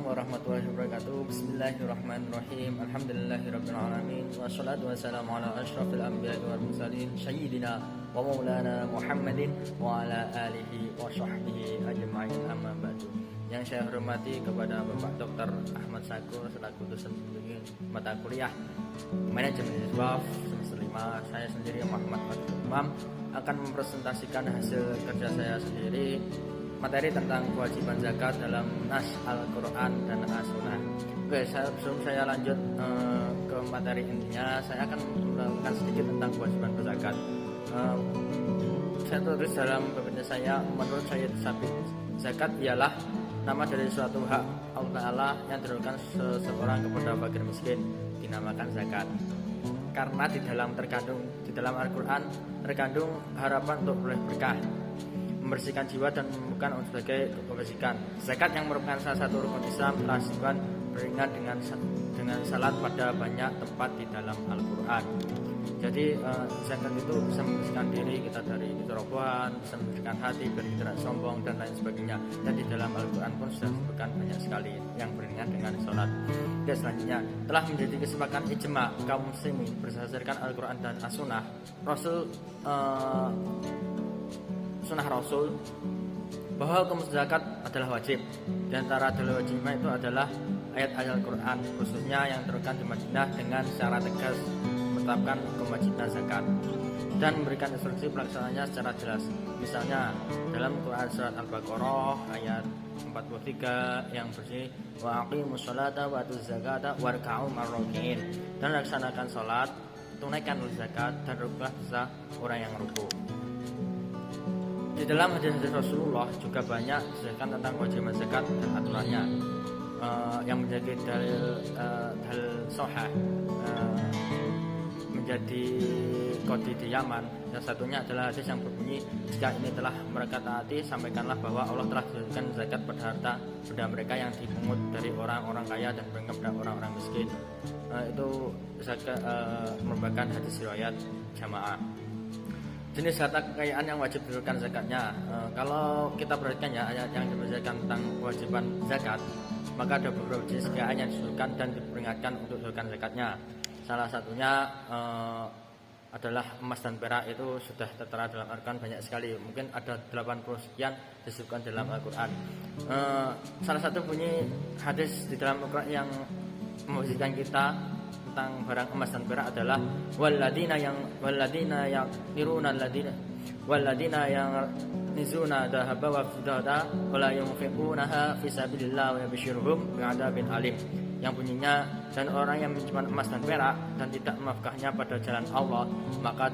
warahmatullahi wabarakatuh. Bismillahirrahmanirrahim. Alhamdulillahirabbil alamin. Wassalatu wassalamu ala asyrafil anbiya'i wal mursalin sayyidina wa maulana Muhammadin wa ala alihi wa sahbihi ajma'in, amma ba'du. Yang saya hormati kepada Bapak Dr. Ahmad Sakur selaku dosen pembimbing mata kuliah Manajemen Iswaf semester 5. Saya sendiri Muhammad Fathul Imam akan mempresentasikan hasil kerja saya sendiri, materi tentang kewajiban zakat dalam nas Al-Quran dan As-Sunnah. Oke, sebelum saya lanjut ke materi intinya, saya akan melakukan sedikit tentang kewajiban berzakat. Saya tulis dalam PPT saya, menurut saya zakat ialah nama dari suatu hak Allah Ta'ala yang diberikan seseorang kepada fakir miskin, dinamakan zakat. Karena di dalam Al-Quran terkandung harapan untuk beroleh berkah, membersihkan jiwa dan bukan sebagai kebajikan. Zakat yang merupakan salah satu rukun Islam telah disebutkan beriringan dengan salat pada banyak tempat di dalam Al-Quran. Jadi zakat itu bisa membersihkan diri kita dari kerobohan, bisa membersihkan hati biar tidak sombong dan lain sebagainya. Dan di dalam Al-Quran pun sudah disebutkan banyak sekali yang beriringan dengan sholat. Oke, selanjutnya telah menjadi kesepakatan ijma kaum muslimin berdasarkan Al-Quran dan As-Sunnah Sunnah Rasul bahwa hukum zakat adalah wajib. Di antara dalil wajibnya itu adalah ayat-ayat Al-Quran, khususnya yang turunkan di Madinah dengan secara tegas menetapkan kewajiban zakat dan memberikan instruksi pelaksanaannya secara jelas. Misalnya dalam Quran surat Al-Baqarah ayat 43 yang bersih wa aqimus sholata wa atuz zakata warka'u marrokiin, dan laksanakan sholat, tunaikan zakat dan rukuklah bersama orang yang rukuk. Di dalam hadis-hadis Rasulullah juga banyak disebutkan tentang kewajiban zakat dan aturannya yang menjadi dalil sahih menjadi kode di Yaman. Yang satunya adalah hadis yang berbunyi, jika ini telah mereka taati, sampaikanlah bahwa Allah telah menjadikan zakat pada harta benda mereka yang dipungut dari orang-orang kaya dan berikan kepada orang-orang miskin. Itu zakat merupakan hadis riwayat jamaah. Jenis harta kekayaan yang wajib diberikan zakatnya. Kalau kita perhatikan ya ayat yang menjelaskan tentang kewajiban zakat, maka ada beberapa jenis kekayaan yang disebutkan dan diperingatkan untuk diberikan zakatnya. Salah satunya adalah emas dan perak. Itu sudah tertera dalam Al-Quran banyak sekali. Mungkin ada 80 sekian disebutkan dalam Al-Quran. Salah satu bunyi hadis di dalam Al-Quran yang memposisikan kita tentang barang emas dan perak adalah walladina yang nizuna dhahaba wa fiddata wala yunfiqunaha fi sabilillah wa yabshirhum bi'adzabin alim, yang bunyinya, dan orang yang menyimpan emas dan perak dan tidak menafkahnya pada jalan Allah, maka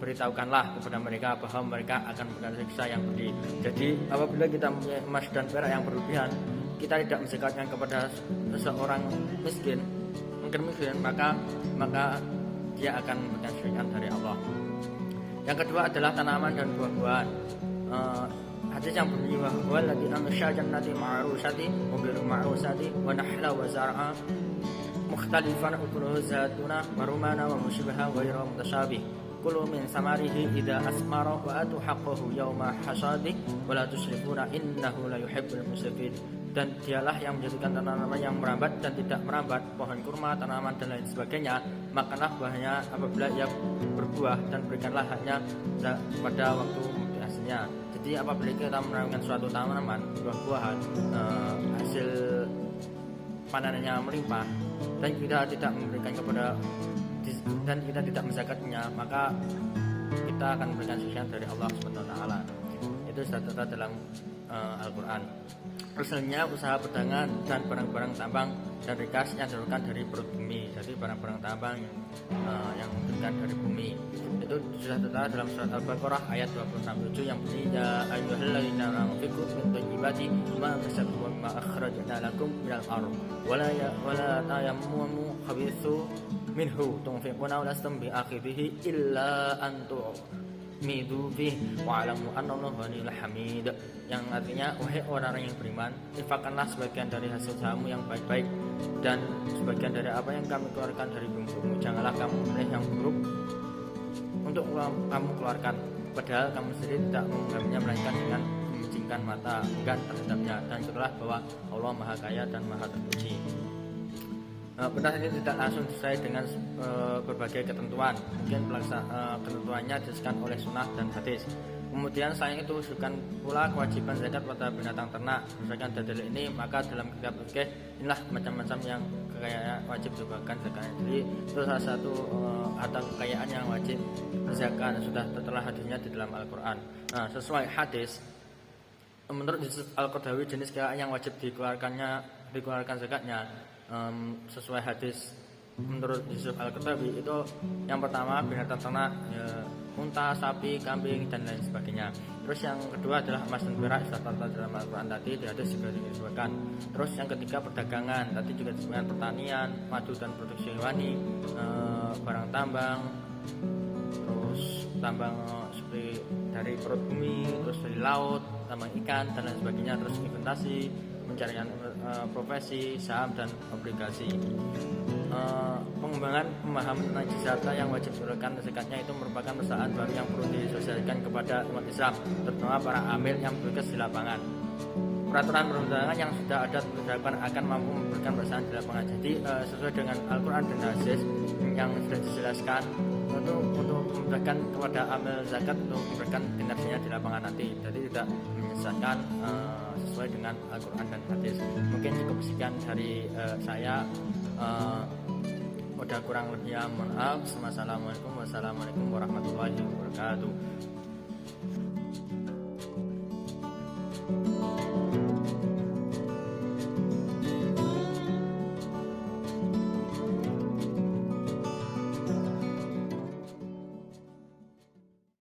beritahukanlah kepada mereka bahwa mereka akan mendapatkan siksa yang pedih. Jadi apabila kita mempunyai emas dan perak yang berlebihan, kita tidak menzakatkan kepada seorang miskin, maka dia akan mendapatkan siksa dari Allah. Yang kedua adalah tanaman dan buah-buahan. Hadis yang berbunyi bahwa lagi ansya jannati ma'rusati wa ghairu ma'rusati wa nahla wa zar'a mukhtalifan ukuluhu zatuna wa rumana wa mushbiha ghairu mutasyabih kulu min samarihi idza asmara wa atu haqqahu yawma hasadi wa la tusrifuna innahu la yuhibbul musrifin. Dan dialah yang menjadikan tanaman yang merambat dan tidak merambat, pohon kurma, tanaman dan lain sebagainya. Makanlah buahnya apabila ia berbuah dan berikanlah haknya pada waktu hasilnya. Jadi apabila kita menanamkan suatu tanaman buah-buahan, hasil panenannya melimpah dan kita tidak memberikan dan kita tidak menzakatnya, maka kita akan memberikan siksa dari Allah Subhanahu wa taala. Itu sudah tertera dalam Al-Quran. Selanjutnya usaha perdagangan dan barang-barang tambang dan rikas yang dihasilkan dari perut bumi. Jadi barang-barang tambang yang dihasilkan dari bumi itu sudah tertera dalam surat Al-Baqarah ayat 27 yang bunyi ya ayyuhalladzina amanu min thayyibati ma kasabtum ma akhrajna lakum minal ardh wala tayammamu khabithu minhu tunfiquna wa lastum bi'akhidhihi illa an midu bih wa'alamu annallaha ghaniyul hamid, yang artinya wahai orang-orang yang beriman, infakkanlah sebagian dari hasil usahamu yang baik-baik dan sebagian dari apa yang kami keluarkan dari bumi. Janganlah kamu memilih yang buruk untuk kamu keluarkan, padahal kamu sendiri tidak mengambilnya melainkan dengan membenci memberikan mata enggan terhadapnya, dan itulah bahwa Allah Maha Kaya dan Maha Terpuji. Perintah ini tidak langsung sesuai dengan berbagai ketentuan. Mungkin ketentuannya disebutkan oleh sunnah dan hadis. Kemudian selain itu disebutkan pula kewajiban zakat pada binatang ternak. Misalkan dalil ini, maka dalam kitab fikih inilah macam-macam yang kekayaan wajib dibagikan zakatnya. Jadi itu salah satu harta kekayaan yang wajib zakat, sudah tertera hadisnya di dalam Al-Quran. Nah, sesuai hadis, menurut Al-Qardawi, jenis kekayaan yang wajib dikeluarkan zakatnya sesuai hadis menurut Yusuf Al-Qardawi itu yang pertama binatang ternak, unta, sapi, kambing dan lain sebagainya. Terus yang kedua adalah emas dan perak, sudah tertera dalam Al-Quran tadi, di hadis juga disebutkan. Terus yang ketiga perdagangan, tadi juga disebutkan pertanian, madu dan produksi hewani, barang tambang, terus tambang seperti dari perut bumi, terus dari laut, tambang ikan dan lain sebagainya. Terus investasi, pencarian profesi, saham dan obligasi. Pengembangan pemahaman tentang jizata yang wajib dikeluarkan zakatnya itu merupakan persoalan baru yang perlu disosialisasikan kepada umat Islam, terutama para amil yang bertugas di lapangan. Peraturan perundangan yang sudah ada diharapkan akan mampu memberikan pelaksanaan di lapangan. Jadi sesuai dengan Al-Quran dan hadis yang sudah dijelaskan, untuk memberikan kepada amil zakat untuk memberikan kinerjanya di lapangan nanti. Jadi tidak menyesatkan, sesuai dengan Al-Quran dan hadis. Mungkin cukup sekian dari saya. Udah kurang lebihnya mohon maaf. Wassalamualaikum warahmatullahi wabarakatuh.